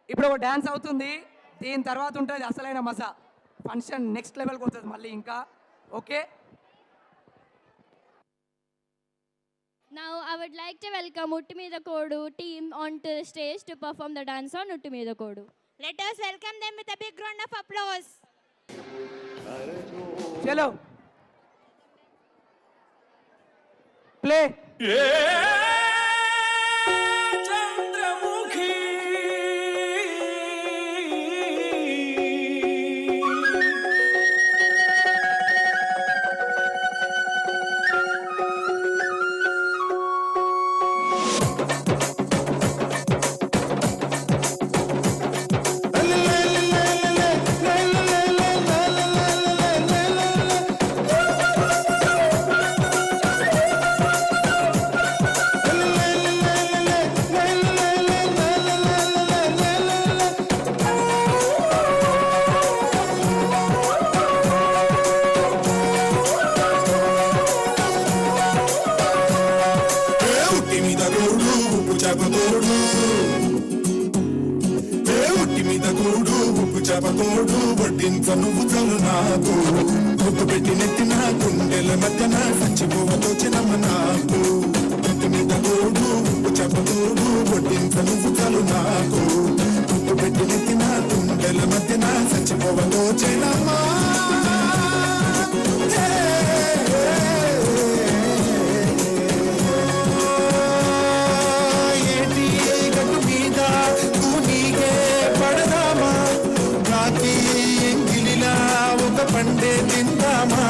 ఇప్పుడు ఒక డ్యాన్స్ అవుతుంది, దీని తర్వాత ఉంటుంది అసలైన మజా. ఫంక్షన్ నెక్స్ట్ లెవెల్కి పోతుంది మళ్ళీ ఇంకా. Okay, Now I would like to welcome Uttumida Kodu team onto the stage to perform the dance on Uttumida Kodu. Let us welcome them with a big round of applause. చలో play. తోడు వడ్డించ నువ్వు చలు నాకు గుర్తు పెట్టి నెత్తిన గుండెల మధ్యన చచ్చిపోవతో చిన్నమ్మ నాకు గుర్తు మీద తోడు చెప్పతోడు వడ్డించ నువ్వు చలు నాకు గుర్తు పెట్టి నెత్తిన గుండెల మధ్యన చచ్చిపోవతో చిన్నమ్మ. ఏంటి గట్టు మీద నీకే పడదామా గిలిలా ఒక పండే తిందామా.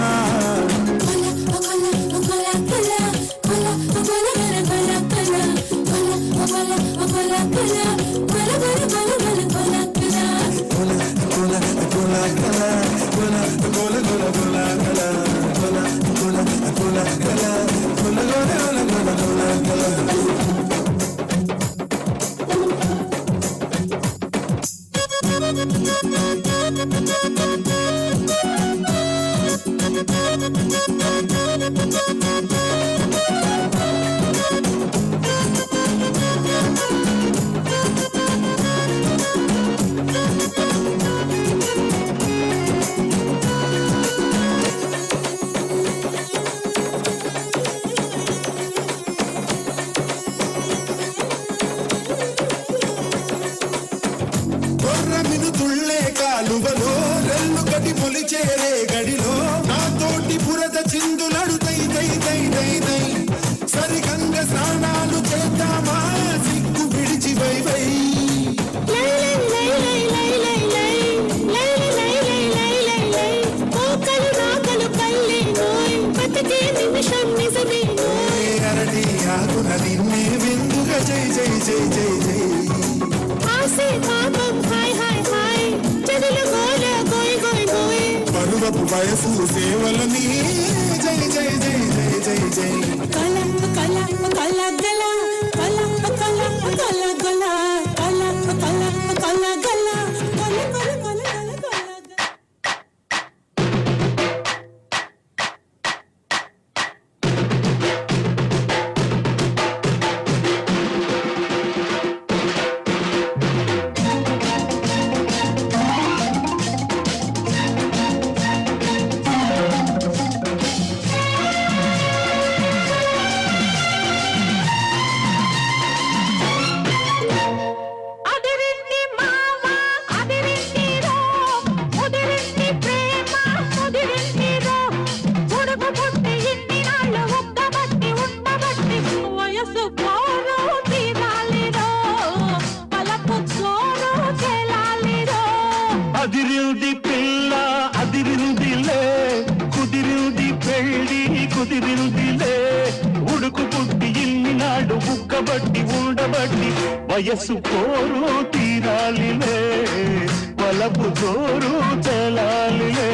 కాలువలో రెల్లు కటి మొలిచేరే గడిలో నా తోటి బురద చిందులడు దై దై దై దై దై సరిగంగ స్నానాలు చేద్దామా సిగ్గు విడిచి వై వై. అరటి ఆకున నిన్నే విందుగా జై జై జై జై జై. పరువపు వయసు సేవలని జై జై జై జై జై జై. అదిరింది పిల్ల అదిరిందిలే కుదిరింది పెళ్ళి కుదిరిందిలే ఉడుకు పుట్టి ఇన్ని నాడు బుక్కబట్టి ఉండబట్టి వయస్సు కోరు తీరాలిలే వలపు జోరు తెలాలిలే.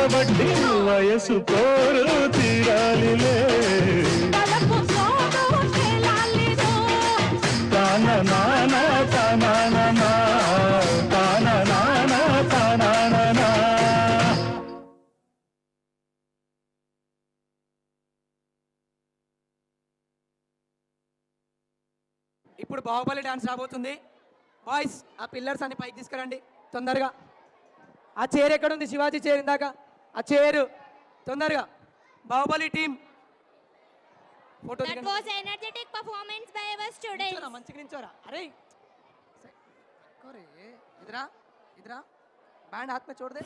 కాబట్టి వయసు కోరు తీరాలిలే తాన నానా తానా తాన నానా తానా. ఇప్పుడు బాహుబలి డాన్స్ రాబోతుంది. బాయ్స్ ఆ పిల్లర్స్ అన్ని పైకి తీసుకురండి తొందరగా. ఆ చైర్ ఎక్కడుంది? శివాజీ చైర్ ఇందాక ఆ చైర్ తొందరగా. Baahubali team photo That was energetic performance by our students. మంచిగా నించోరా. అరే ఇదరా ఇదరా బ్యాండ్ హాత్ మే छोड़ दे.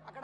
అక్కడ